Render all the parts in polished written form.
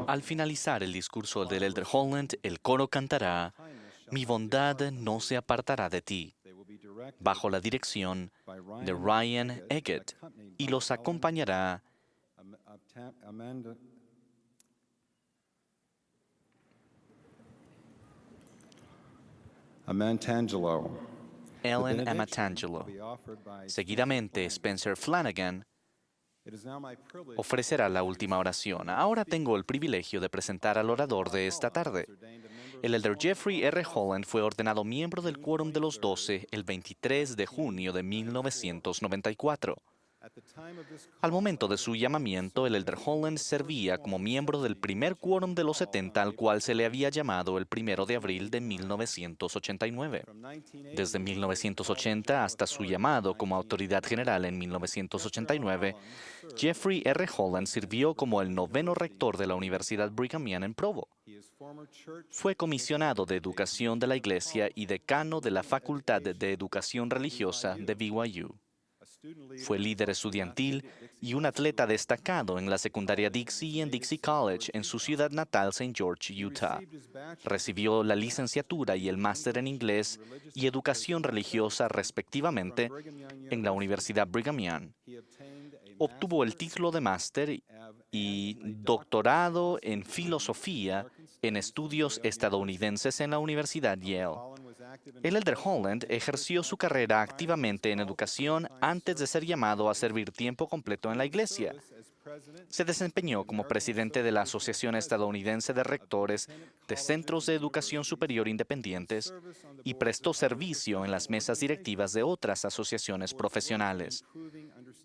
Al finalizar el discurso del Elder Holland, el coro cantará, Mi bondad no se apartará de ti, bajo la dirección de Ryan Eggett, y los acompañará Amantangelo. Ellen Amatangelo. Seguidamente, Spencer Flanagan ofrecerá la última oración. Ahora tengo el privilegio de presentar al orador de esta tarde. El Elder Jeffrey R. Holland fue ordenado miembro del Quórum de los 12 el 23 de junio de 1994. Al momento de su llamamiento, el Elder Holland servía como miembro del primer Quórum de los 70, al cual se le había llamado el 1 de abril de 1989. Desde 1980 hasta su llamado como autoridad general en 1989, Jeffrey R. Holland sirvió como el noveno rector de la Universidad Brigham Young en Provo. Fue comisionado de Educación de la Iglesia y decano de la Facultad de Educación Religiosa de BYU. Fue líder estudiantil y un atleta destacado en la secundaria Dixie y en Dixie College en su ciudad natal, St. George, Utah. Recibió la licenciatura y el máster en inglés y educación religiosa, respectivamente, en la Universidad Brigham Young. Obtuvo el título de máster y doctorado en filosofía en estudios estadounidenses en la Universidad Yale. El Elder Holland ejerció su carrera activamente en educación antes de ser llamado a servir tiempo completo en la iglesia. Se desempeñó como presidente de la Asociación Estadounidense de Rectores de Centros de Educación Superior Independientes y prestó servicio en las mesas directivas de otras asociaciones profesionales.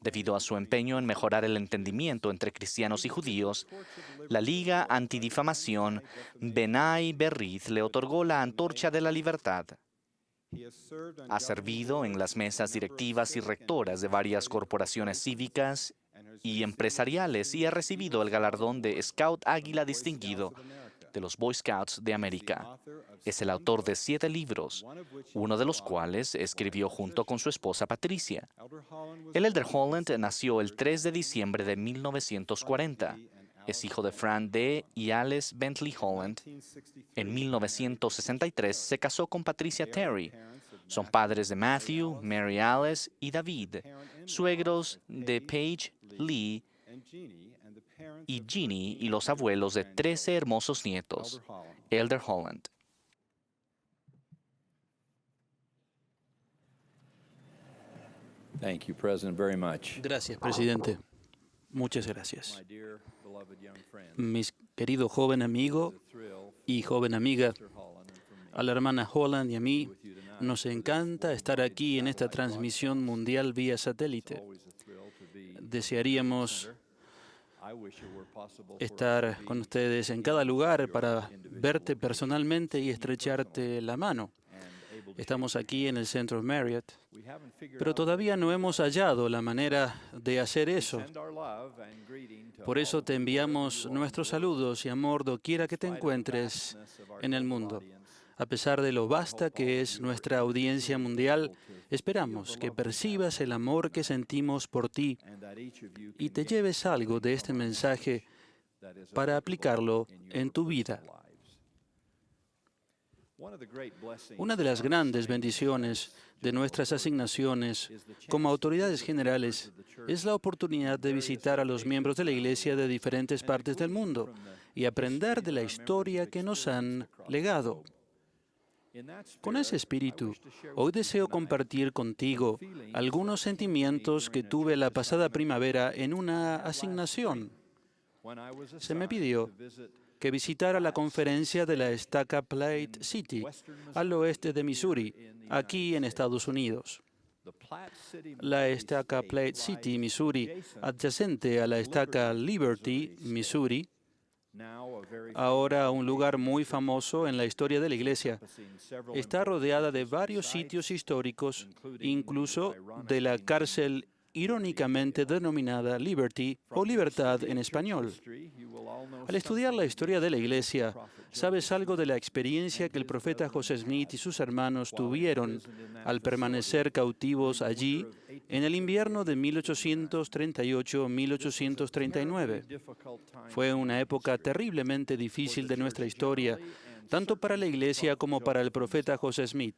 Debido a su empeño en mejorar el entendimiento entre cristianos y judíos, la Liga Antidifamación B'nai B'rith le otorgó la Antorcha de la Libertad. Ha servido en las mesas directivas y rectoras de varias corporaciones cívicas y empresariales y ha recibido el galardón de Scout Águila Distinguido de los Boy Scouts de América. Es el autor de 7 libros, uno de los cuales escribió junto con su esposa Patricia. El Elder Holland nació el 3 de diciembre de 1940. Es hijo de Fran D. y Alice Bentley Holland. En 1963 se casó con Patricia Terry. Son padres de Matthew, Mary Alice y David, suegros de Paige, Lee y Jeannie y los abuelos de 13 hermosos nietos. Elder Holland. Thank you, President, very much. Gracias, presidente. Muchas gracias. Mis querido joven amigo y joven amiga, a la hermana Holland y a mí, nos encanta estar aquí en esta transmisión mundial vía satélite. Desearíamos estar con ustedes en cada lugar para verte personalmente y estrecharte la mano. Estamos aquí en el centro Marriott, pero todavía no hemos hallado la manera de hacer eso. Por eso te enviamos nuestros saludos y amor doquiera que te encuentres en el mundo. A pesar de lo vasta que es nuestra audiencia mundial, esperamos que percibas el amor que sentimos por ti y te lleves algo de este mensaje para aplicarlo en tu vida. Una de las grandes bendiciones de nuestras asignaciones como autoridades generales es la oportunidad de visitar a los miembros de la Iglesia de diferentes partes del mundo y aprender de la historia que nos han legado. Con ese espíritu, hoy deseo compartir contigo algunos sentimientos que tuve la pasada primavera en una asignación. Se me pidió que visitara la conferencia de la Estaca Platte City, al oeste de Missouri, aquí en Estados Unidos. La Estaca Platte City, Missouri, adyacente a la Estaca Liberty, Missouri, ahora un lugar muy famoso en la historia de la Iglesia, está rodeada de varios sitios históricos, incluso de la cárcel irónicamente denominada Liberty o Libertad en español. Al estudiar la historia de la Iglesia, sabes algo de la experiencia que el profeta José Smith y sus hermanos tuvieron al permanecer cautivos allí en el invierno de 1838-1839. Fue una época terriblemente difícil de nuestra historia, tanto para la Iglesia como para el profeta José Smith,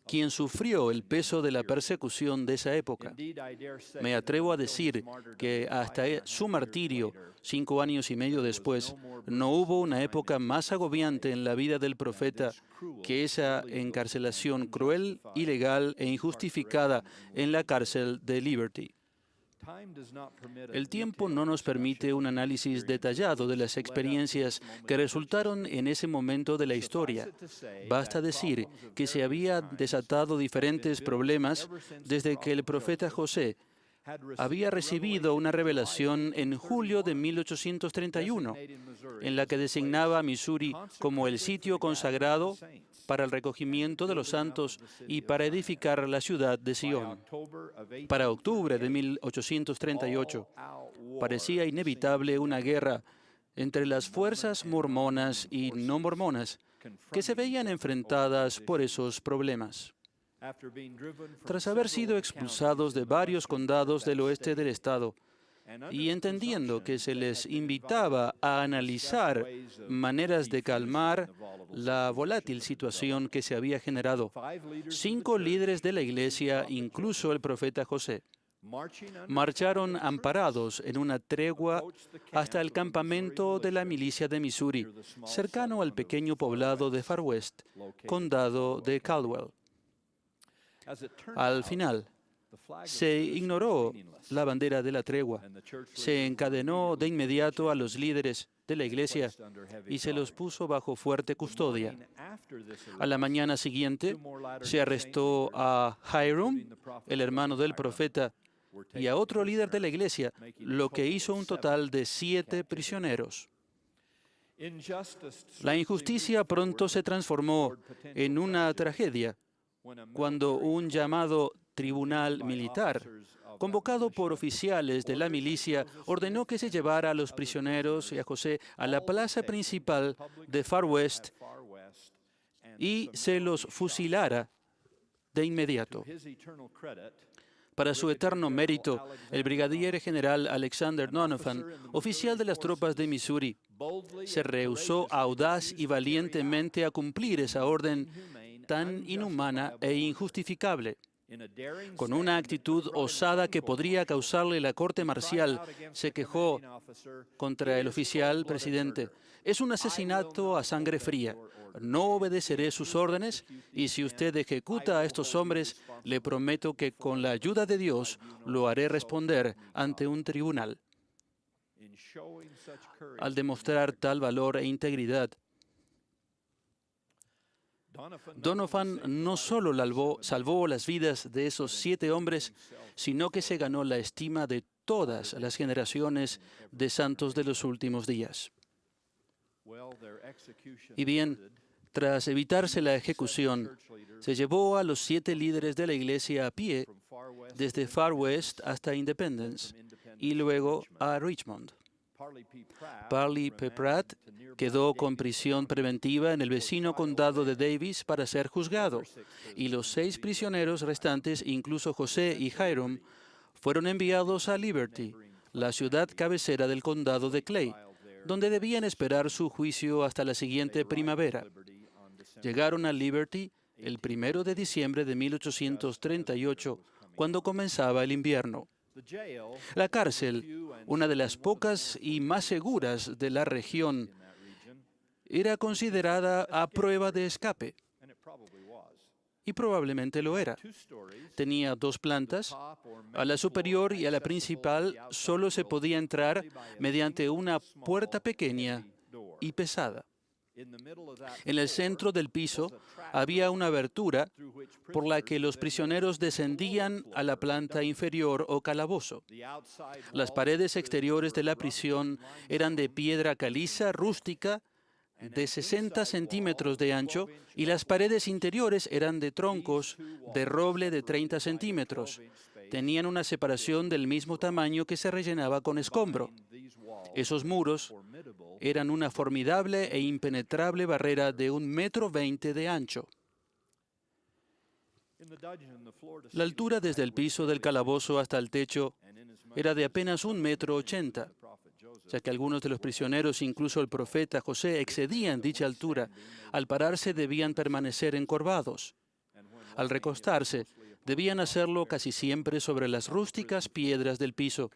quien sufrió el peso de la persecución de esa época. Me atrevo a decir que hasta su martirio, 5 años y medio después, no hubo una época más agobiante en la vida del profeta que esa encarcelación cruel, ilegal e injustificada en la cárcel de Liberty. El tiempo no nos permite un análisis detallado de las experiencias que resultaron en ese momento de la historia. Basta decir que se habían desatado diferentes problemas desde que el profeta José había recibido una revelación en julio de 1831, en la que designaba a Missouri como el sitio consagrado para el recogimiento de los santos y para edificar la ciudad de Sion. Para octubre de 1838, parecía inevitable una guerra entre las fuerzas mormonas y no mormonas que se veían enfrentadas por esos problemas. Tras haber sido expulsados de varios condados del oeste del estado y entendiendo que se les invitaba a analizar maneras de calmar la volátil situación que se había generado, 5 líderes de la iglesia, incluso el profeta José, marcharon amparados en una tregua hasta el campamento de la milicia de Missouri, cercano al pequeño poblado de Far West, condado de Caldwell. Al final, se ignoró la bandera de la tregua, se encadenó de inmediato a los líderes de la iglesia y se los puso bajo fuerte custodia. A la mañana siguiente, se arrestó a Hiram, el hermano del profeta, y a otro líder de la iglesia, lo que hizo un total de 7 prisioneros. La injusticia pronto se transformó en una tragedia cuando un llamado tribunal militar, convocado por oficiales de la milicia, ordenó que se llevara a los prisioneros y a José a la plaza principal de Far West y se los fusilara de inmediato. Para su eterno mérito, el brigadier general Alexander Donovan, oficial de las tropas de Missouri, se rehusó audaz y valientemente a cumplir esa orden tan inhumana e injustificable. Con una actitud osada que podría causarle la corte marcial, se quejó contra el oficial presidente: «Es un asesinato a sangre fría. No obedeceré sus órdenes y si usted ejecuta a estos hombres, le prometo que con la ayuda de Dios lo haré responder ante un tribunal». Al demostrar tal valor e integridad, Donovan no solo salvó las vidas de esos 7 hombres, sino que se ganó la estima de todas las generaciones de santos de los últimos días. Y bien, tras evitarse la ejecución, se llevó a los 7 líderes de la iglesia a pie desde Far West hasta Independence y luego a Richmond. Parley P. Pratt quedó con prisión preventiva en el vecino condado de Davis para ser juzgado, y los 6 prisioneros restantes, incluso José y Hiram, fueron enviados a Liberty, la ciudad cabecera del condado de Clay, donde debían esperar su juicio hasta la siguiente primavera. Llegaron a Liberty el 1 de diciembre de 1838, cuando comenzaba el invierno. La cárcel, una de las pocas y más seguras de la región, era considerada a prueba de escape, y probablemente lo era. Tenía 2 plantas. A la superior y a la principal solo se podía entrar mediante una puerta pequeña y pesada. En el centro del piso había una abertura por la que los prisioneros descendían a la planta inferior o calabozo. Las paredes exteriores de la prisión eran de piedra caliza rústica de 60 centímetros de ancho y las paredes interiores eran de troncos de roble de 30 centímetros. Tenían una separación del mismo tamaño que se rellenaba con escombro. Esos muros eran una formidable e impenetrable barrera de 1,20 m de ancho. La altura desde el piso del calabozo hasta el techo era de apenas 1,80 m, ya que algunos de los prisioneros, incluso el profeta José, excedían dicha altura. Al pararse debían permanecer encorvados. Al recostarse, debían hacerlo casi siempre sobre las rústicas piedras del piso,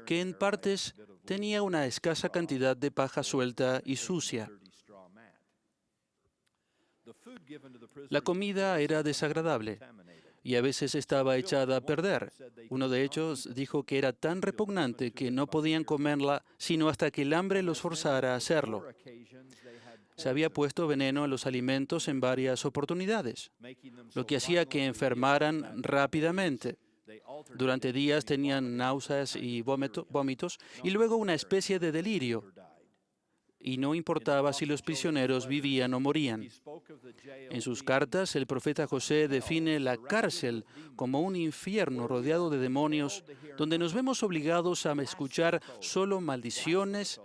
que en partes tenía una escasa cantidad de paja suelta y sucia. La comida era desagradable y a veces estaba echada a perder. Uno de ellos dijo que era tan repugnante que no podían comerla sino hasta que el hambre los forzara a hacerlo. Se había puesto veneno a los alimentos en varias oportunidades, lo que hacía que enfermaran rápidamente. Durante días tenían náuseas y vómitos y luego una especie de delirio. Y no importaba si los prisioneros vivían o morían. En sus cartas, el profeta José define la cárcel como un infierno rodeado de demonios, donde nos vemos obligados a escuchar solo maldiciones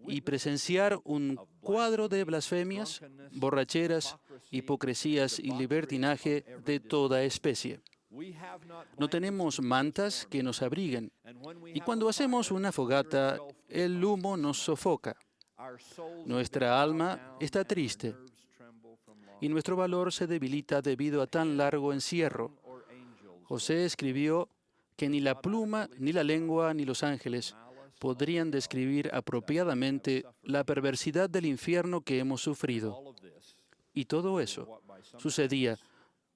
y presenciar un cuadro de blasfemias, borracheras, hipocresías y libertinaje de toda especie. No tenemos mantas que nos abriguen, y cuando hacemos una fogata, el humo nos sofoca. Nuestra alma está triste y nuestro valor se debilita debido a tan largo encierro. José escribió que ni la pluma, ni la lengua, ni los ángeles podrían describir apropiadamente la perversidad del infierno que hemos sufrido. Y todo eso sucedía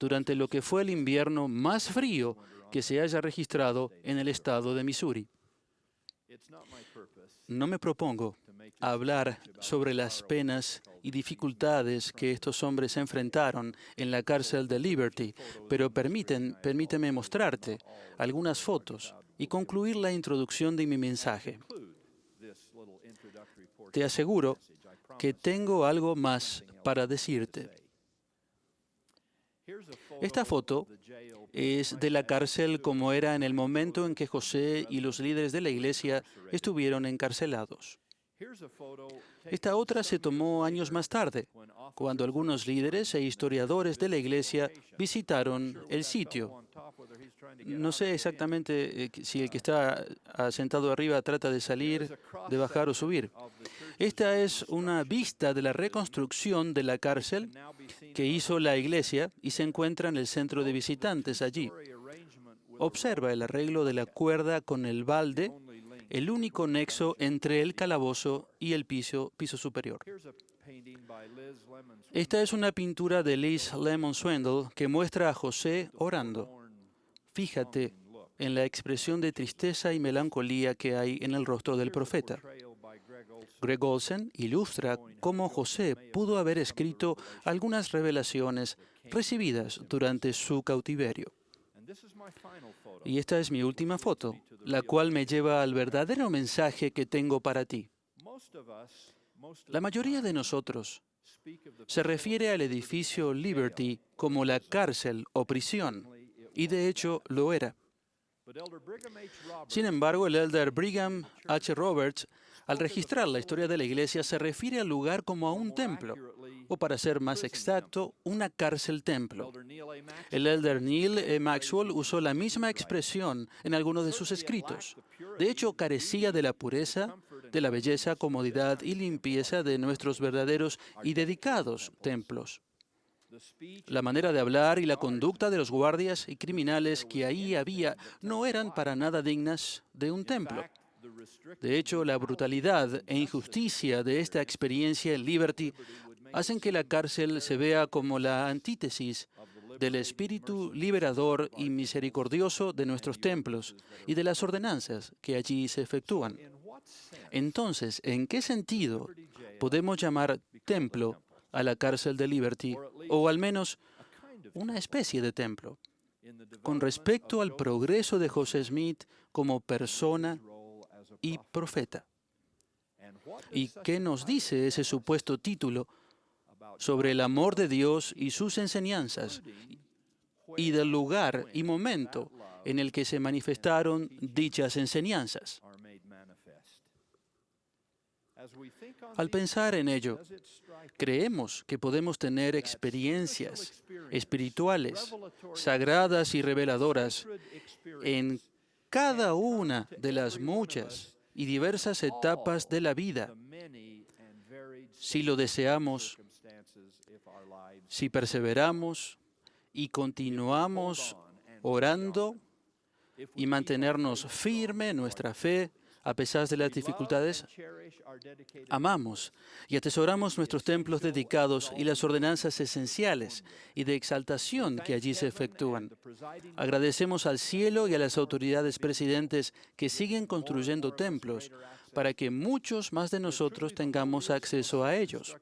durante lo que fue el invierno más frío que se haya registrado en el estado de Missouri. No me propongo hablar sobre las penas y dificultades que estos hombres enfrentaron en la cárcel de Liberty, pero permíteme mostrarte algunas fotos y concluir la introducción de mi mensaje. Te aseguro que tengo algo más para decirte. Esta foto es de la cárcel como era en el momento en que José y los líderes de la iglesia estuvieron encarcelados. Esta otra se tomó años más tarde, cuando algunos líderes e historiadores de la iglesia visitaron el sitio. No sé exactamente si el que está sentado arriba trata de salir, de bajar o subir. Esta es una vista de la reconstrucción de la cárcel que hizo la iglesia y se encuentra en el centro de visitantes allí. Observa el arreglo de la cuerda con el balde, el único nexo entre el calabozo y el piso superior. Esta es una pintura de Liz Lemon Swindle que muestra a José orando. Fíjate en la expresión de tristeza y melancolía que hay en el rostro del profeta. Greg Olsen ilustra cómo José pudo haber escrito algunas revelaciones recibidas durante su cautiverio. Y esta es mi última foto, la cual me lleva al verdadero mensaje que tengo para ti. La mayoría de nosotros se refiere al edificio Liberty como la cárcel o prisión, y de hecho lo era. Sin embargo, el elder Brigham H. Roberts, al registrar la historia de la iglesia, se refiere al lugar como a un templo, o para ser más exacto, una cárcel-templo. El elder Neil E. Maxwell usó la misma expresión en algunos de sus escritos. De hecho, carecía de la pureza, de la belleza, comodidad y limpieza de nuestros verdaderos y dedicados templos. La manera de hablar y la conducta de los guardias y criminales que ahí había no eran para nada dignas de un templo. De hecho, la brutalidad e injusticia de esta experiencia en Liberty hacen que la cárcel se vea como la antítesis del espíritu liberador y misericordioso de nuestros templos y de las ordenanzas que allí se efectúan. Entonces, ¿en qué sentido podemos llamar templo a la cárcel de Liberty, o al menos una especie de templo, con respecto al progreso de José Smith como persona y profeta? ¿Y qué nos dice ese supuesto título sobre el amor de Dios y sus enseñanzas, y del lugar y momento en el que se manifestaron dichas enseñanzas? Al pensar en ello, creemos que podemos tener experiencias espirituales, sagradas y reveladoras en cada una de las muchas y diversas etapas de la vida, si lo deseamos, si perseveramos y continuamos orando y mantenernos firme en nuestra fe a pesar de las dificultades. Amamos y atesoramos nuestros templos dedicados y las ordenanzas esenciales y de exaltación que allí se efectúan. Agradecemos al cielo y a las autoridades presidentes que siguen construyendo templos para que muchos más de nosotros tengamos acceso a ellos.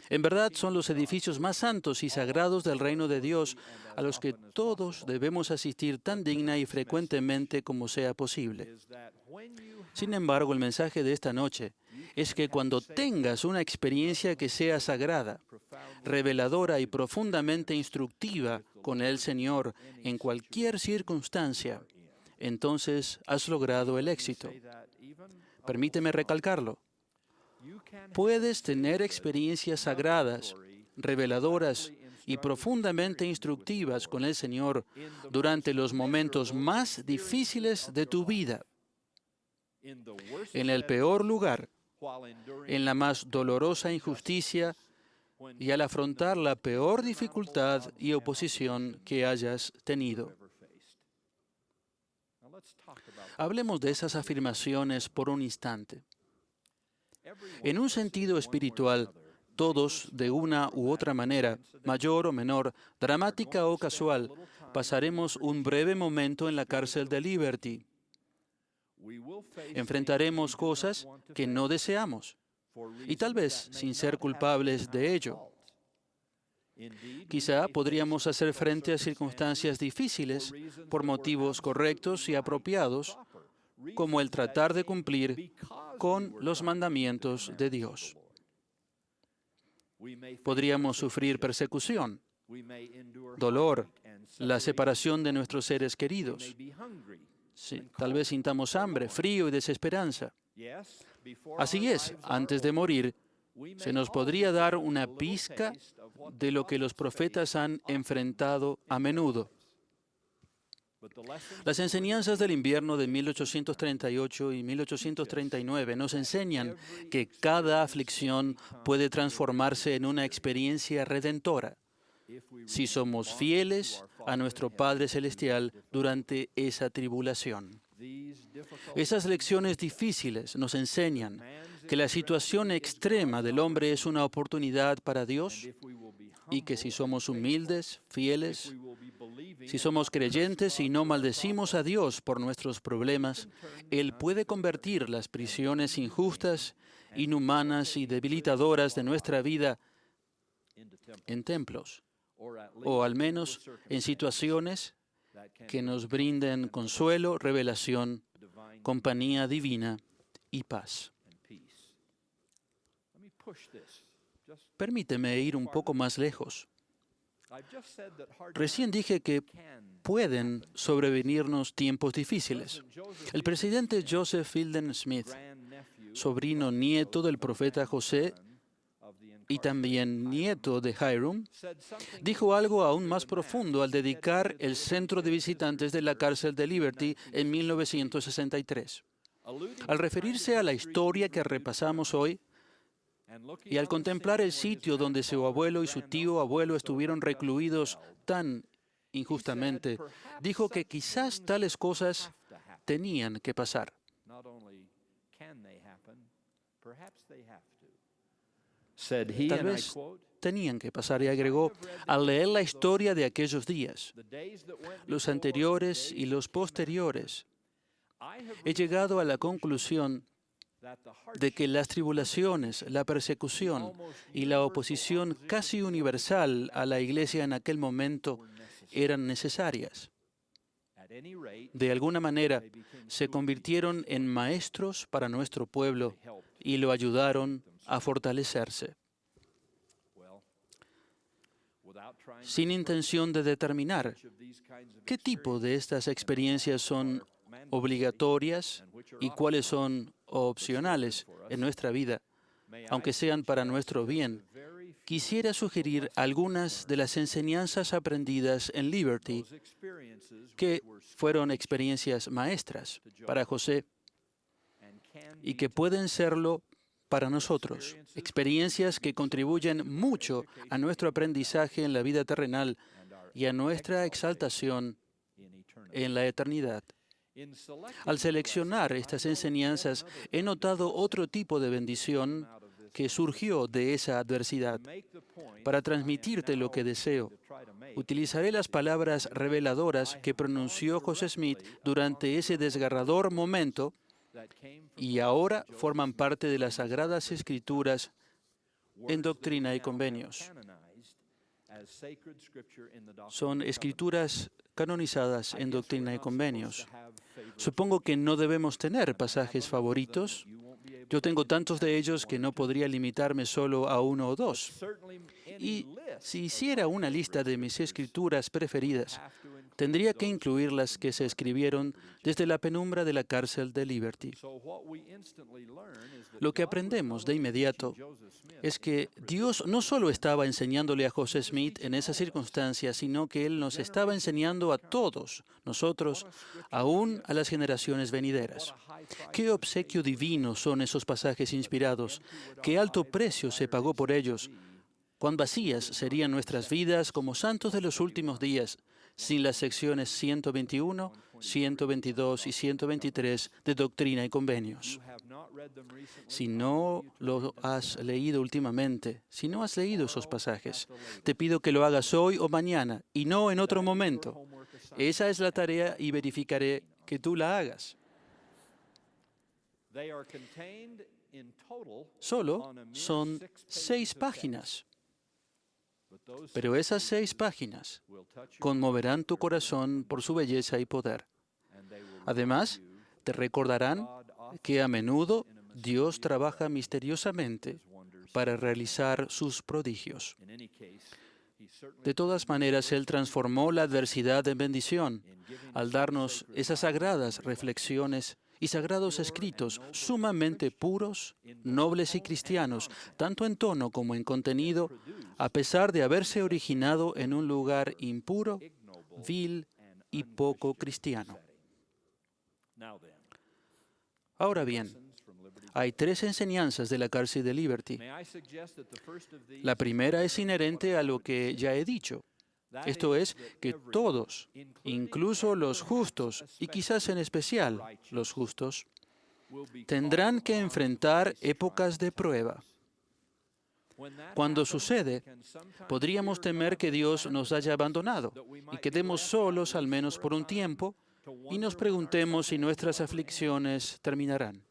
En verdad, son los edificios más santos y sagrados del reino de Dios a los que todos debemos asistir tan digna y frecuentemente como sea posible. Sin embargo, el mensaje de esta noche es que cuando tengas una experiencia que sea sagrada, reveladora y profundamente instructiva con el Señor en cualquier circunstancia, entonces has logrado el éxito. Permíteme recalcarlo. Puedes tener experiencias sagradas, reveladoras y profundamente instructivas con el Señor durante los momentos más difíciles de tu vida, en el peor lugar, en la más dolorosa injusticia y al afrontar la peor dificultad y oposición que hayas tenido. Hablemos de esas afirmaciones por un instante. En un sentido espiritual, todos, de una u otra manera, mayor o menor, dramática o casual, pasaremos un breve momento en la cárcel de Liberty. Enfrentaremos cosas que no deseamos, y tal vez sin ser culpables de ello. Quizá podríamos hacer frente a circunstancias difíciles por motivos correctos y apropiados, como el tratar de cumplir con los mandamientos de Dios. Podríamos sufrir persecución, dolor, la separación de nuestros seres queridos. Sí, tal vez sintamos hambre, frío y desesperanza. Así es, antes de morir, se nos podría dar una pizca de lo que los profetas han enfrentado a menudo. Las enseñanzas del invierno de 1838 y 1839 nos enseñan que cada aflicción puede transformarse en una experiencia redentora si somos fieles a nuestro Padre Celestial durante esa tribulación. Esas lecciones difíciles nos enseñan que la situación extrema del hombre es una oportunidad para Dios y que si somos humildes, fieles, si somos creyentes y no maldecimos a Dios por nuestros problemas, Él puede convertir las prisiones injustas, inhumanas y debilitadoras de nuestra vida en templos, o al menos en situaciones que nos brinden consuelo, revelación, compañía divina y paz. Permíteme ir un poco más lejos. Recién dije que pueden sobrevenirnos tiempos difíciles. El presidente Joseph Fielding Smith, sobrino nieto del profeta José y también nieto de Hiram, dijo algo aún más profundo al dedicar el centro de visitantes de la cárcel de Liberty en 1963. Al referirse a la historia que repasamos hoy, y al contemplar el sitio donde su abuelo y su tío abuelo estuvieron recluidos tan injustamente, dijo que quizás tales cosas tenían que pasar. Tal vez tenían que pasar, y agregó, al leer la historia de aquellos días, los anteriores y los posteriores, he llegado a la conclusión de que las tribulaciones, la persecución y la oposición casi universal a la Iglesia en aquel momento eran necesarias. De alguna manera, se convirtieron en maestros para nuestro pueblo y lo ayudaron a fortalecerse. Sin intención de determinar qué tipo de estas experiencias son obligatorias y cuáles son opcionales en nuestra vida, aunque sean para nuestro bien, quisiera sugerir algunas de las enseñanzas aprendidas en Liberty que fueron experiencias maestras para José y que pueden serlo para nosotros, experiencias que contribuyen mucho a nuestro aprendizaje en la vida terrenal y a nuestra exaltación en la eternidad. Al seleccionar estas enseñanzas, he notado otro tipo de bendición que surgió de esa adversidad. Para transmitirte lo que deseo, utilizaré las palabras reveladoras que pronunció José Smith durante ese desgarrador momento y ahora forman parte de las Sagradas Escrituras en Doctrina y Convenios. Son escrituras canonizadas en Doctrina y Convenios. Supongo que no debemos tener pasajes favoritos. Yo tengo tantos de ellos que no podría limitarme solo a uno o dos. Y si hiciera una lista de mis escrituras preferidas, tendría que incluir las que se escribieron desde la penumbra de la cárcel de Liberty. Lo que aprendemos de inmediato es que Dios no solo estaba enseñándole a José Smith en esas circunstancias, sino que Él nos estaba enseñando a todos nosotros, aún a las generaciones venideras. Qué obsequio divino son esos pasajes inspirados, qué alto precio se pagó por ellos. Cuán vacías serían nuestras vidas como santos de los últimos días sin las secciones 121, 122 y 123 de Doctrina y Convenios. Si no lo has leído últimamente, si no has leído esos pasajes, te pido que lo hagas hoy o mañana y no en otro momento. Esa es la tarea y verificaré que tú la hagas. Solo son 6 páginas. Pero esas 6 páginas conmoverán tu corazón por su belleza y poder. Además, te recordarán que a menudo Dios trabaja misteriosamente para realizar sus prodigios. De todas maneras, Él transformó la adversidad en bendición al darnos esas sagradas reflexiones y sagrados escritos sumamente puros, nobles y cristianos, tanto en tono como en contenido, a pesar de haberse originado en un lugar impuro, vil y poco cristiano. Ahora bien, hay 3 enseñanzas de la cárcel de Liberty. La primera es inherente a lo que ya he dicho. Esto es, que todos, incluso los justos, y quizás en especial los justos, tendrán que enfrentar épocas de prueba. Cuando sucede, podríamos temer que Dios nos haya abandonado y quedemos solos al menos por un tiempo y nos preguntemos si nuestras aflicciones terminarán.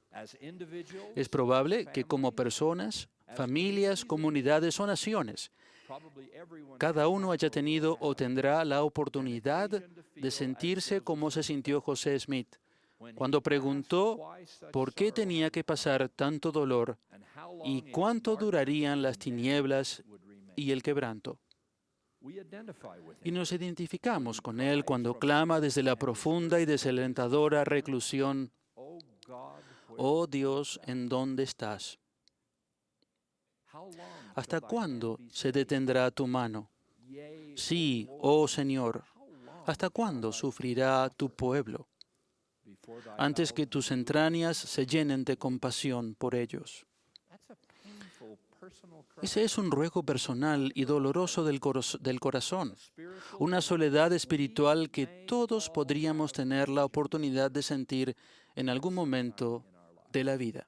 Es probable que como personas, familias, comunidades o naciones, cada uno haya tenido o tendrá la oportunidad de sentirse como se sintió José Smith cuando preguntó por qué tenía que pasar tanto dolor y cuánto durarían las tinieblas y el quebranto. Y nos identificamos con él cuando clama desde la profunda y desalentadora reclusión: «Oh Dios, ¿en dónde estás? ¿Hasta cuándo se detendrá tu mano? Sí, oh Señor, ¿hasta cuándo sufrirá tu pueblo? Antes que tus entrañas se llenen de compasión por ellos». Ese es un ruego personal y doloroso del corazón, una soledad espiritual que todos podríamos tener la oportunidad de sentir en algún momento de la vida.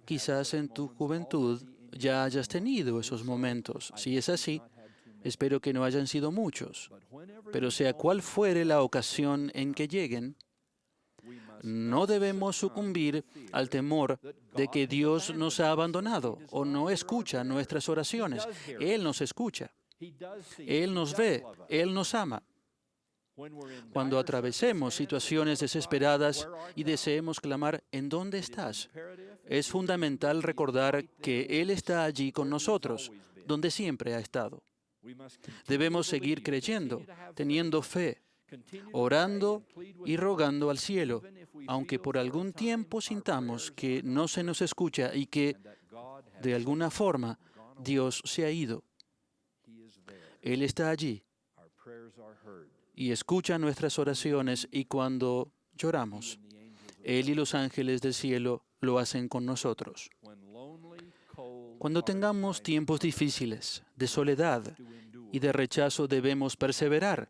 Quizás en tu juventud ya hayas tenido esos momentos. Si es así, espero que no hayan sido muchos. Pero sea cual fuere la ocasión en que lleguen, no debemos sucumbir al temor de que Dios nos ha abandonado o no escucha nuestras oraciones. Él nos escucha. Él nos ve. Él nos ama. Cuando atravesemos situaciones desesperadas y deseemos clamar, ¿en dónde estás?, es fundamental recordar que Él está allí con nosotros, donde siempre ha estado. Debemos seguir creyendo, teniendo fe, orando y rogando al cielo, aunque por algún tiempo sintamos que no se nos escucha y que, de alguna forma, Dios se ha ido. Él está allí y escucha nuestras oraciones, y cuando lloramos, Él y los ángeles del cielo lo hacen con nosotros. Cuando tengamos tiempos difíciles, de soledad y de rechazo, debemos perseverar,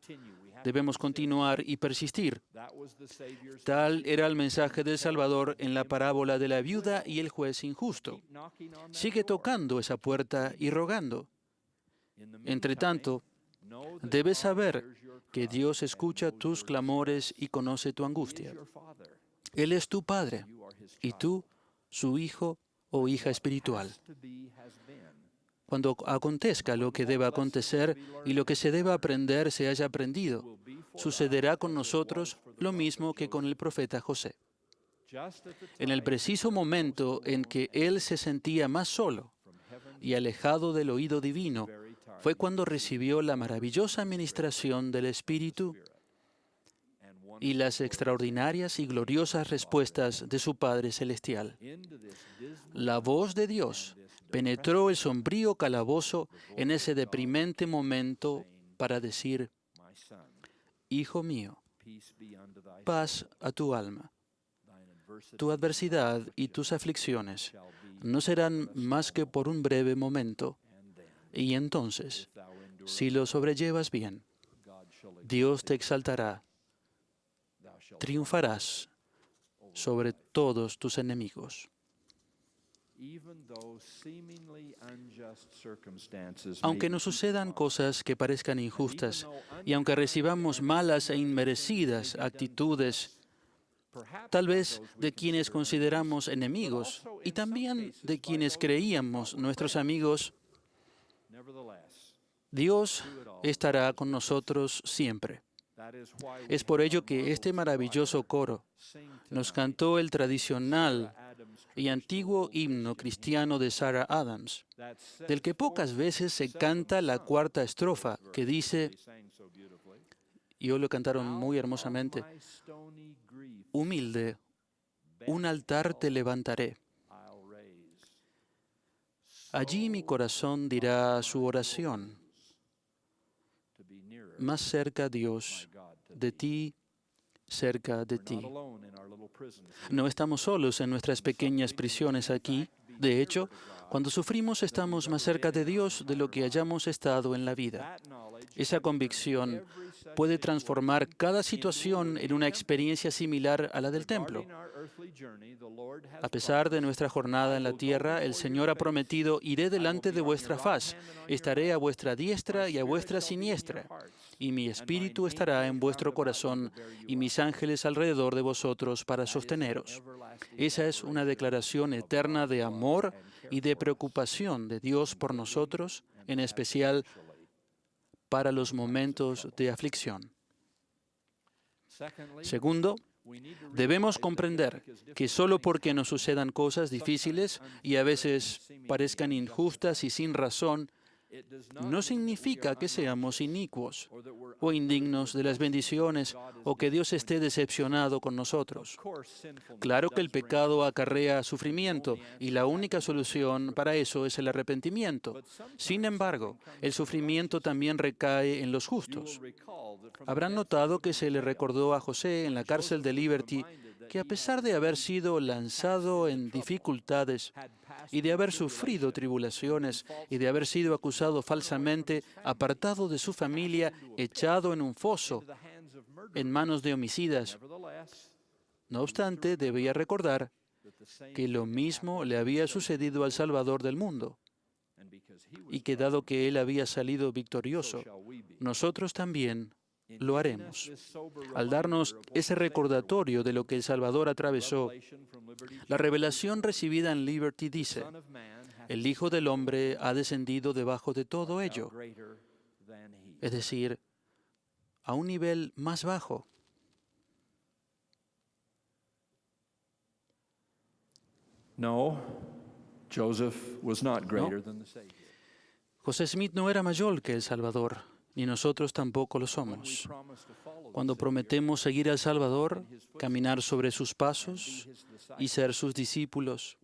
debemos continuar y persistir. Tal era el mensaje del Salvador en la parábola de la viuda y el juez injusto. Sigue tocando esa puerta y rogando. Entre tanto, debes saber que Dios escucha tus clamores y conoce tu angustia. Él es tu Padre y tú, su hijo o hija espiritual. Cuando acontezca lo que deba acontecer y lo que se deba aprender se haya aprendido, sucederá con nosotros lo mismo que con el profeta José. En el preciso momento en que él se sentía más solo y alejado del oído divino, fue cuando recibió la maravillosa administración del Espíritu y las extraordinarias y gloriosas respuestas de su Padre Celestial. La voz de Dios penetró el sombrío calabozo en ese deprimente momento para decir: Hijo mío, paz a tu alma. Tu adversidad y tus aflicciones no serán más que por un breve momento, y entonces, si lo sobrellevas bien, Dios te exaltará. Triunfarás sobre todos tus enemigos. Aunque nos sucedan cosas que parezcan injustas, y aunque recibamos malas e inmerecidas actitudes, tal vez de quienes consideramos enemigos y también de quienes creíamos nuestros amigos, Dios estará con nosotros siempre. Es por ello que este maravilloso coro nos cantó el tradicional y antiguo himno cristiano de Sarah Adams, del que pocas veces se canta la cuarta estrofa, que dice, y hoy lo cantaron muy hermosamente: humilde, un altar te levantaré. Allí mi corazón dirá su oración. Más cerca, Dios, de ti, cerca de ti. No estamos solos en nuestras pequeñas prisiones aquí. De hecho, cuando sufrimos estamos más cerca de Dios de lo que hayamos estado en la vida. Esa convicción puede transformar cada situación en una experiencia similar a la del templo. A pesar de nuestra jornada en la tierra, el Señor ha prometido: iré delante de vuestra faz, estaré a vuestra diestra y a vuestra siniestra, y mi espíritu estará en vuestro corazón, y mis ángeles alrededor de vosotros para sosteneros. Esa es una declaración eterna de amor y de preocupación de Dios por nosotros, en especial para los momentos de aflicción. Segundo, debemos comprender que solo porque nos sucedan cosas difíciles y a veces parezcan injustas y sin razón, no significa que seamos inicuos o indignos de las bendiciones o que Dios esté decepcionado con nosotros. Claro que el pecado acarrea sufrimiento y la única solución para eso es el arrepentimiento. Sin embargo, el sufrimiento también recae en los justos. Habrán notado que se le recordó a José en la cárcel de Liberty que, a pesar de haber sido lanzado en dificultades y de haber sufrido tribulaciones y de haber sido acusado falsamente, apartado de su familia, echado en un foso, en manos de homicidas, no obstante, debía recordar que lo mismo le había sucedido al Salvador del mundo, y que dado que él había salido victorioso, nosotros también lo haremos. Al darnos ese recordatorio de lo que el Salvador atravesó, la revelación recibida en Liberty dice: el Hijo del Hombre ha descendido debajo de todo ello, es decir, a un nivel más bajo. No, Joseph was not greater than the Savior. José Smith no era mayor que el Salvador. ni nosotros tampoco lo somos. Cuando prometemos seguir al Salvador, caminar sobre sus pasos y ser sus discípulos,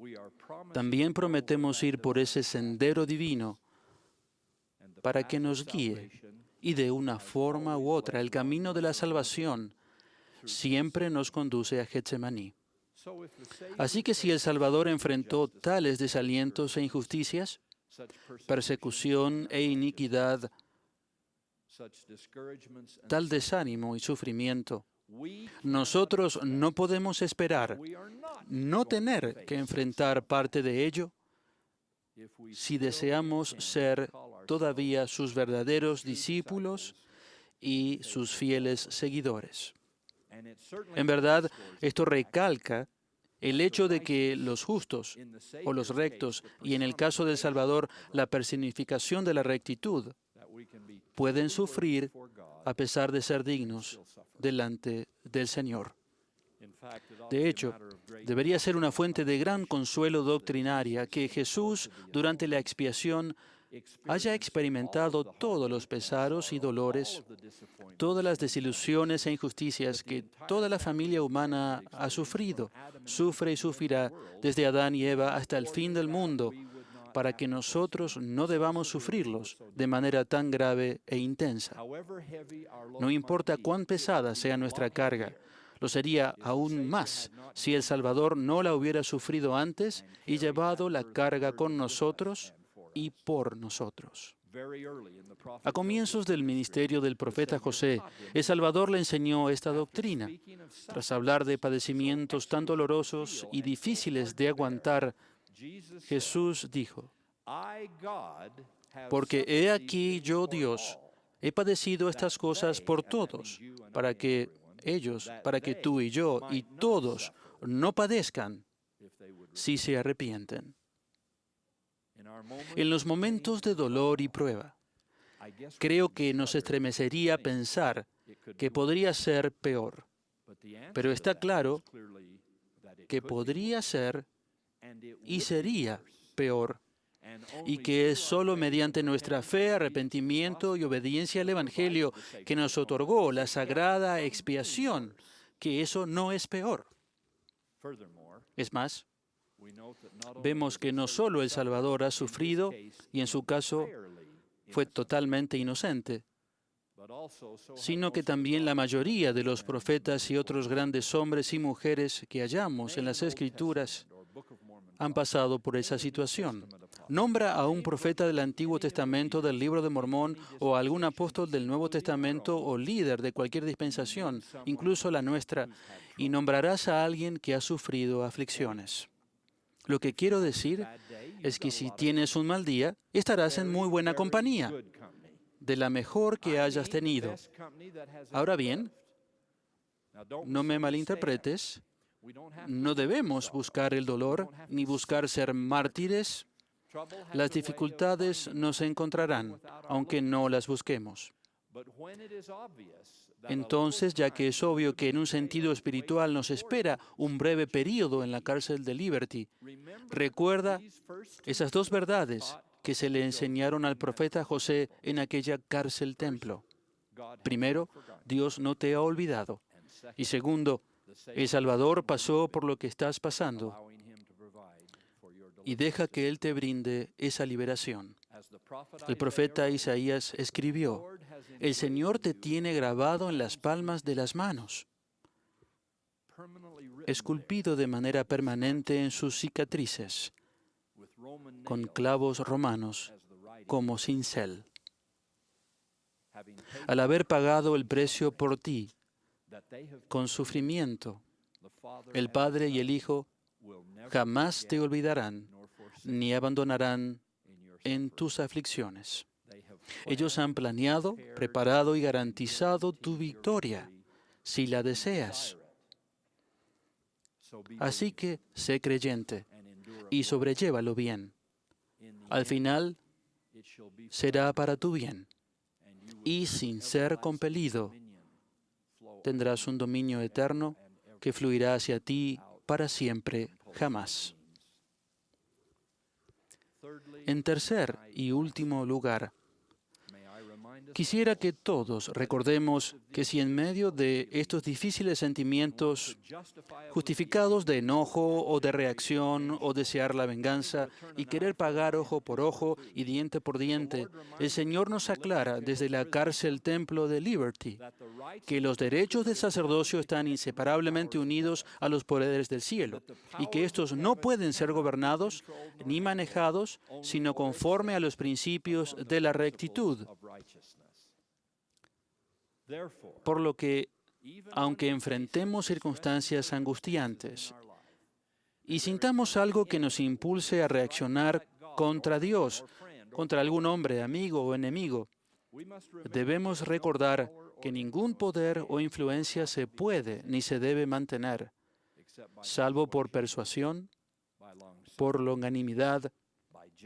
también prometemos ir por ese sendero divino para que nos guíe y de una forma u otra el camino de la salvación siempre nos conduce a Getsemaní. Así que si el Salvador enfrentó tales desalientos e injusticias, persecución e iniquidad, tal desánimo y sufrimiento, nosotros no podemos esperar no tener que enfrentar parte de ello si deseamos ser todavía sus verdaderos discípulos y sus fieles seguidores. En verdad, esto recalca el hecho de que los justos o los rectos, y en el caso del Salvador, la personificación de la rectitud, pueden sufrir a pesar de ser dignos delante del Señor. De hecho, debería ser una fuente de gran consuelo doctrinaria que Jesús, durante la expiación, haya experimentado todos los pesares y dolores, todas las desilusiones e injusticias que toda la familia humana ha sufrido, sufre y sufrirá desde Adán y Eva hasta el fin del mundo, para que nosotros no debamos sufrirlos de manera tan grave e intensa. No importa cuán pesada sea nuestra carga, lo sería aún más si el Salvador no la hubiera sufrido antes y llevado la carga con nosotros y por nosotros. A comienzos del ministerio del profeta José, el Salvador le enseñó esta doctrina. Tras hablar de padecimientos tan dolorosos y difíciles de aguantar, Jesús dijo: porque he aquí yo, Dios, he padecido estas cosas por todos, para que tú y yo y todos no padezcan si se arrepienten. En los momentos de dolor y prueba, creo que nos estremecería pensar que podría ser peor. Pero está claro que podría ser y sería peor, y que es solo mediante nuestra fe, arrepentimiento y obediencia al Evangelio que nos otorgó la sagrada expiación, que eso no es peor. Es más, vemos que no solo el Salvador ha sufrido, y en su caso fue totalmente inocente, sino que también la mayoría de los profetas y otros grandes hombres y mujeres que hallamos en las Escrituras han pasado por esa situación. Nombra a un profeta del Antiguo Testamento del Libro de Mormón o a algún apóstol del Nuevo Testamento o líder de cualquier dispensación, incluso la nuestra, y nombrarás a alguien que ha sufrido aflicciones. Lo que quiero decir es que si tienes un mal día, estarás en muy buena compañía, de la mejor que hayas tenido. Ahora bien, no me malinterpretes, no debemos buscar el dolor ni buscar ser mártires. Las dificultades nos encontrarán, aunque no las busquemos. Entonces, ya que es obvio que en un sentido espiritual nos espera un breve período en la cárcel de Liberty, recuerda esas dos verdades que se le enseñaron al profeta José en aquella cárcel templo. Primero, Dios no te ha olvidado. Y segundo, el Salvador pasó por lo que estás pasando y deja que Él te brinde esa liberación. El profeta Isaías escribió: el Señor te tiene grabado en las palmas de las manos, esculpido de manera permanente en sus cicatrices, con clavos romanos como cincel. Al haber pagado el precio por ti, con sufrimiento, el Padre y el Hijo jamás te olvidarán ni abandonarán en tus aflicciones. Ellos han planeado, preparado y garantizado tu victoria, si la deseas. Así que sé creyente y sobrellévalo bien. Al final, será para tu bien. Y sin ser compelido, tendrás un dominio eterno que fluirá hacia ti para siempre, jamás. En tercer y último lugar, Quisiera que todos recordemos que si en medio de estos difíciles sentimientos justificados de enojo o de reacción o desear la venganza y querer pagar ojo por ojo y diente por diente, el Señor nos aclara desde la cárcel templo de Liberty que los derechos del sacerdocio están inseparablemente unidos a los poderes del cielo y que estos no pueden ser gobernados ni manejados sino conforme a los principios de la rectitud. Por lo que, aunque enfrentemos circunstancias angustiantes y sintamos algo que nos impulse a reaccionar contra Dios, contra algún hombre, amigo o enemigo, debemos recordar que ningún poder o influencia se puede ni se debe mantener, salvo por persuasión, por longanimidad,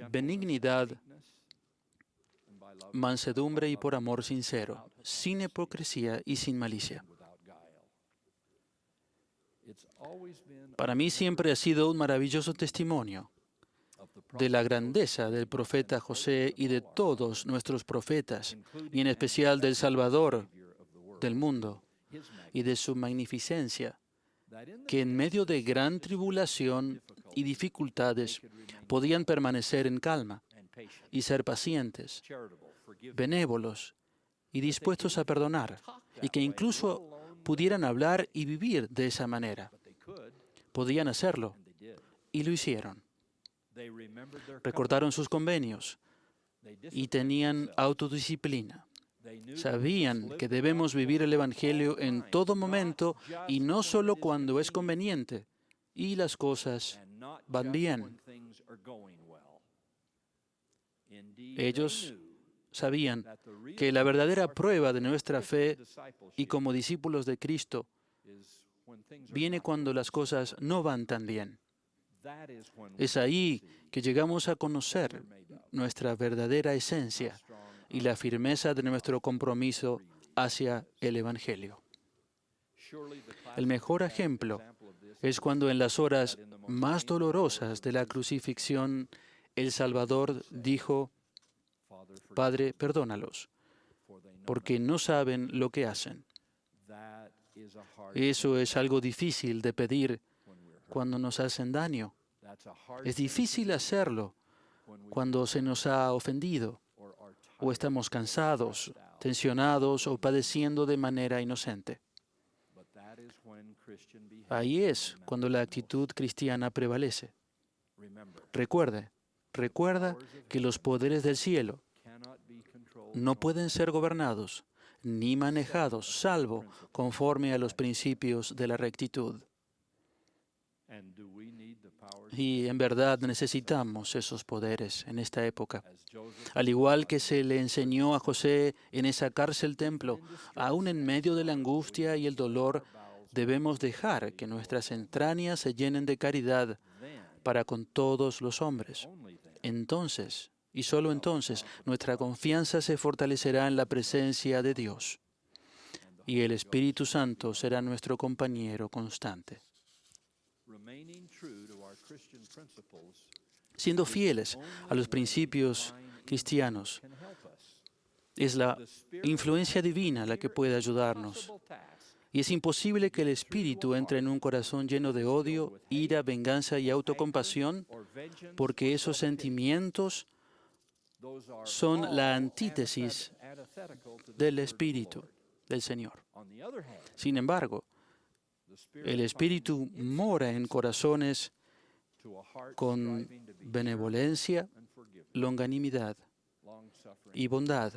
benignidad, mansedumbre y por amor sincero, sin hipocresía y sin malicia. Para mí siempre ha sido un maravilloso testimonio de la grandeza del profeta José y de todos nuestros profetas, y en especial del Salvador del mundo, y de su magnificencia, que en medio de gran tribulación y dificultades podían permanecer en calma y ser pacientes, benévolos y dispuestos a perdonar, y que incluso pudieran hablar y vivir de esa manera. Podían hacerlo, y lo hicieron. Recordaron sus convenios y tenían autodisciplina. Sabían que debemos vivir el Evangelio en todo momento y no solo cuando es conveniente y las cosas van bien. Ellos sabían que la verdadera prueba de nuestra fe y como discípulos de Cristo viene cuando las cosas no van tan bien. Es ahí que llegamos a conocer nuestra verdadera esencia y la firmeza de nuestro compromiso hacia el Evangelio. El mejor ejemplo es cuando en las horas más dolorosas de la crucifixión, el Salvador dijo: Padre, perdónalos, porque no saben lo que hacen. Eso es algo difícil de pedir cuando nos hacen daño. Es difícil hacerlo cuando se nos ha ofendido o estamos cansados, tensionados o padeciendo de manera inocente. Ahí es cuando la actitud cristiana prevalece. Recuerda que los poderes del cielo no pueden ser gobernados ni manejados, salvo conforme a los principios de la rectitud. Y en verdad necesitamos esos poderes en esta época. Al igual que se le enseñó a José en esa cárcel templo, aún en medio de la angustia y el dolor, debemos dejar que nuestras entrañas se llenen de caridad para con todos los hombres. Entonces, y solo entonces, nuestra confianza se fortalecerá en la presencia de Dios, y el Espíritu Santo será nuestro compañero constante. Siendo fieles a los principios cristianos, es la influencia divina la que puede ayudarnos. Y es imposible que el Espíritu entre en un corazón lleno de odio, ira, venganza y autocompasión, porque esos sentimientos son la antítesis del Espíritu del Señor. Sin embargo, el Espíritu mora en corazones con benevolencia, longanimidad y bondad,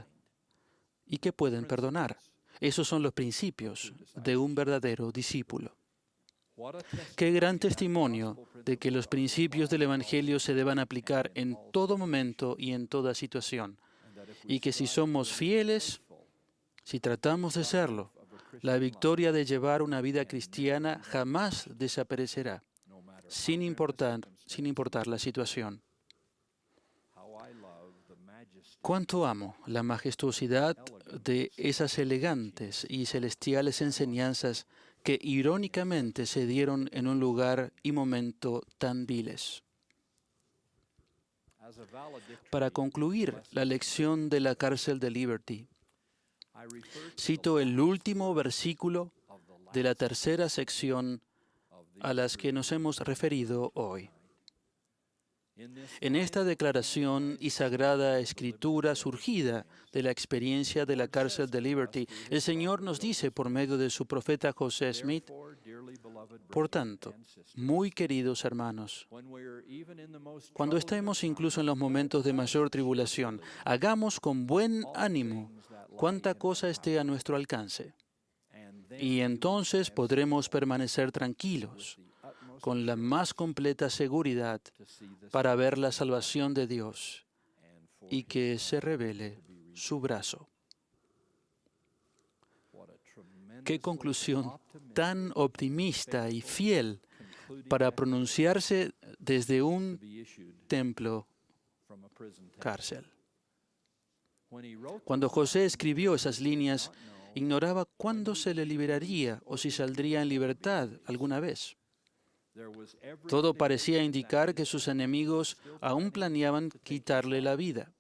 y que pueden perdonar. Esos son los principios de un verdadero discípulo. Qué gran testimonio de que los principios del Evangelio se deban aplicar en todo momento y en toda situación, y que si somos fieles, si tratamos de serlo, la victoria de llevar una vida cristiana jamás desaparecerá, sin importar la situación. Cuánto amo la majestuosidad de esas elegantes y celestiales enseñanzas que irónicamente se dieron en un lugar y momento tan viles. Para concluir la lección de la cárcel de Liberty, Cito el último versículo de la tercera sección a las que nos hemos referido hoy. En esta declaración y sagrada escritura surgida de la experiencia de la cárcel de Liberty, el Señor nos dice por medio de su profeta José Smith: por tanto, muy queridos hermanos, cuando estemos incluso en los momentos de mayor tribulación, hagamos con buen ánimo cuanta cosa esté a nuestro alcance, y entonces podremos permanecer tranquilos, con la más completa seguridad, para ver la salvación de Dios y que se revele su brazo. Qué conclusión tan optimista y fiel para pronunciarse desde un templo cárcel. Cuando José escribió esas líneas, ignoraba cuándo se le liberaría o si saldría en libertad alguna vez. Todo parecía indicar que sus enemigos aún planeaban quitarle la vida.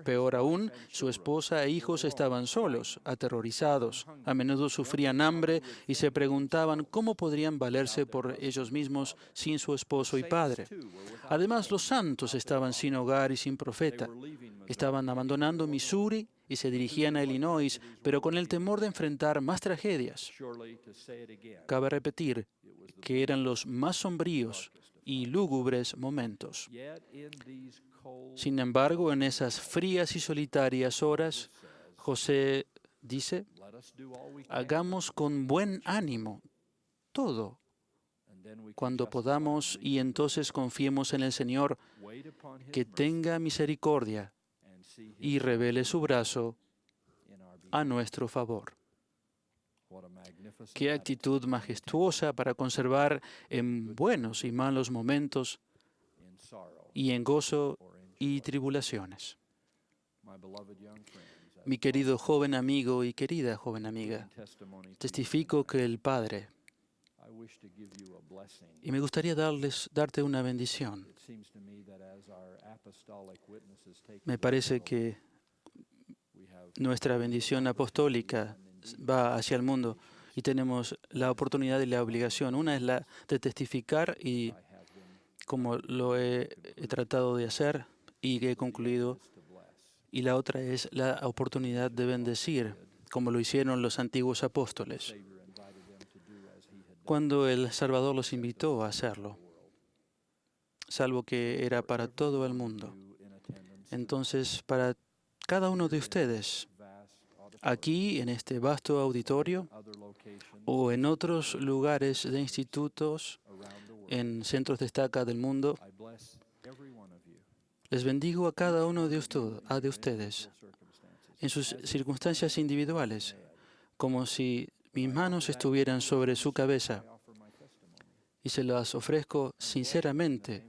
Peor aún, su esposa e hijos estaban solos, aterrorizados. A menudo sufrían hambre y se preguntaban cómo podrían valerse por ellos mismos sin su esposo y padre. Además, los santos estaban sin hogar y sin profeta. Estaban abandonando Missouri y se dirigían a Illinois, pero con el temor de enfrentar más tragedias. Cabe repetir que eran los más sombríos y lúgubres momentos. Sin embargo, en esas frías y solitarias horas, José dice: hagamos con buen ánimo todo cuando podamos, y entonces confiemos en el Señor, que tenga misericordia y revele su brazo a nuestro favor. Qué actitud majestuosa para conservar en buenos y malos momentos y en gozo y tribulaciones. Mi querido joven amigo y querida joven amiga, testifico que el Padre, y me gustaría darte una bendición. Me parece que nuestra bendición apostólica va hacia el mundo y tenemos la oportunidad y la obligación. Una es la de testificar, y como lo he tratado de hacer y he concluido, y la otra es la oportunidad de bendecir, como lo hicieron los antiguos apóstoles, cuando el Salvador los invitó a hacerlo, salvo que era para todo el mundo. Entonces, para cada uno de ustedes, aquí en este vasto auditorio o en otros lugares de institutos, en centros de estaca del mundo, les bendigo a cada uno de ustedes en sus circunstancias individuales, como si mis manos estuvieran sobre su cabeza, y se las ofrezco sinceramente,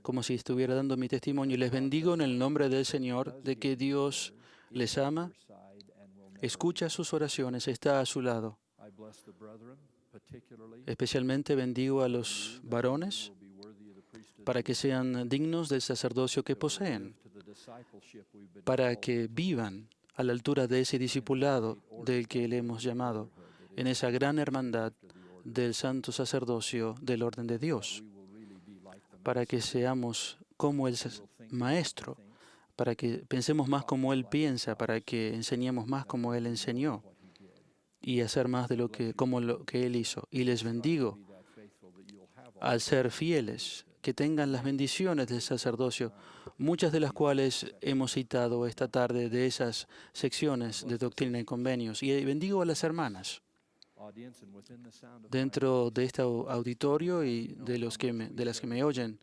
como si estuviera dando mi testimonio. Les bendigo en el nombre del Señor, de que Dios les ama, escucha sus oraciones, está a su lado. Especialmente bendigo a los varones para que sean dignos del sacerdocio que poseen, para que vivan a la altura de ese discipulado del que le hemos llamado, en esa gran hermandad del santo sacerdocio del orden de Dios, para que seamos como el Maestro, para que pensemos más como Él piensa, para que enseñemos más como Él enseñó y hacer más de lo que Él hizo. Y les bendigo al ser fieles, que tengan las bendiciones del sacerdocio, muchas de las cuales hemos citado esta tarde de esas secciones de Doctrina y Convenios. Y bendigo a las hermanas dentro de este auditorio y de las que me oyen.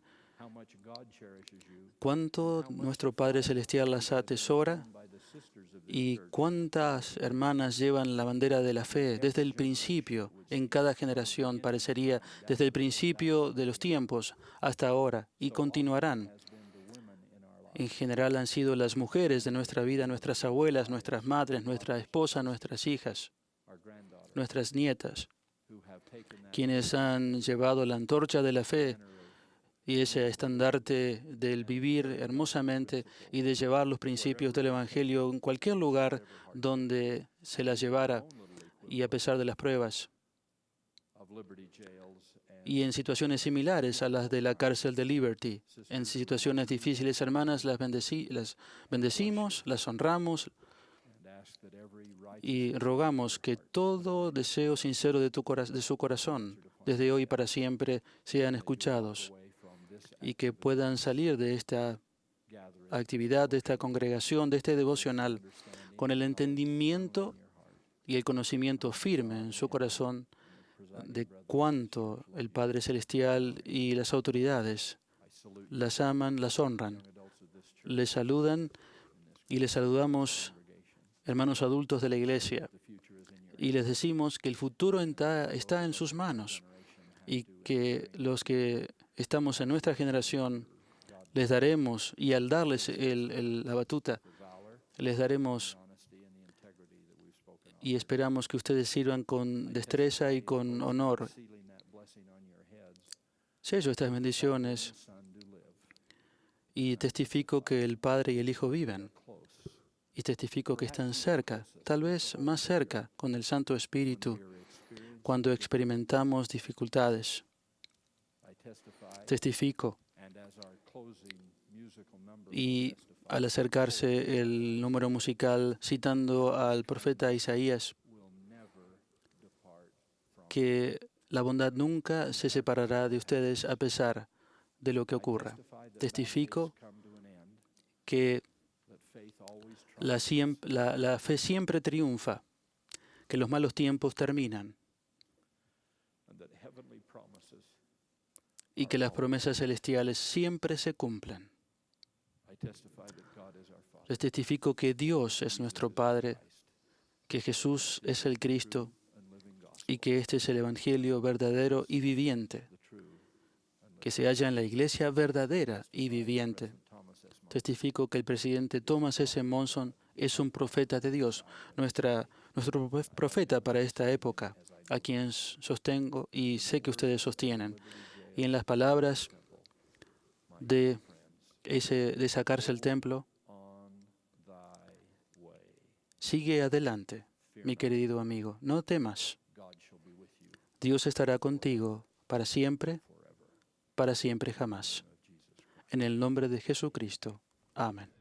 Cuánto nuestro Padre Celestial las atesora y cuántas hermanas llevan la bandera de la fe desde el principio, en cada generación, parecería, desde el principio de los tiempos hasta ahora, y continuarán. En general han sido las mujeres de nuestra vida, nuestras abuelas, nuestras madres, nuestra esposa, nuestras hijas, nuestras nietas, quienes han llevado la antorcha de la fe y ese estandarte del vivir hermosamente y de llevar los principios del Evangelio en cualquier lugar donde se las llevara y a pesar de las pruebas. Y en situaciones similares a las de la cárcel de Liberty, en situaciones difíciles, hermanas, las bendecimos, las honramos y rogamos que todo deseo sincero de su corazón, desde hoy para siempre, sean escuchados y que puedan salir de esta actividad, de esta congregación, de este devocional, con el entendimiento y el conocimiento firme en su corazón de cuánto el Padre Celestial y las autoridades las aman, las honran, les saludan y les saludamos, hermanos adultos de la Iglesia, y les decimos que el futuro está en sus manos y que los que estamos en nuestra generación les daremos, y al darles la batuta, les daremos y esperamos que ustedes sirvan con destreza y con honor. Sello estas bendiciones y testifico que el Padre y el Hijo viven. Y testifico que están cerca, tal vez más cerca, con el Santo Espíritu, cuando experimentamos dificultades. Testifico. Y al acercarse el número musical citando al profeta Isaías, que la bondad nunca se separará de ustedes a pesar de lo que ocurra. Testifico que la fe siempre triunfa, que los malos tiempos terminan y que las promesas celestiales siempre se cumplen. Les testifico que Dios es nuestro Padre, que Jesús es el Cristo y que este es el Evangelio verdadero y viviente, que se halla en la Iglesia verdadera y viviente. Testifico que el presidente Thomas S. Monson es un profeta de Dios, nuestro profeta para esta época, a quien sostengo y sé que ustedes sostienen. Y en las palabras de sacarse el templo, sigue adelante, mi querido amigo, no temas. Dios estará contigo para siempre jamás. En el nombre de Jesucristo. Amén.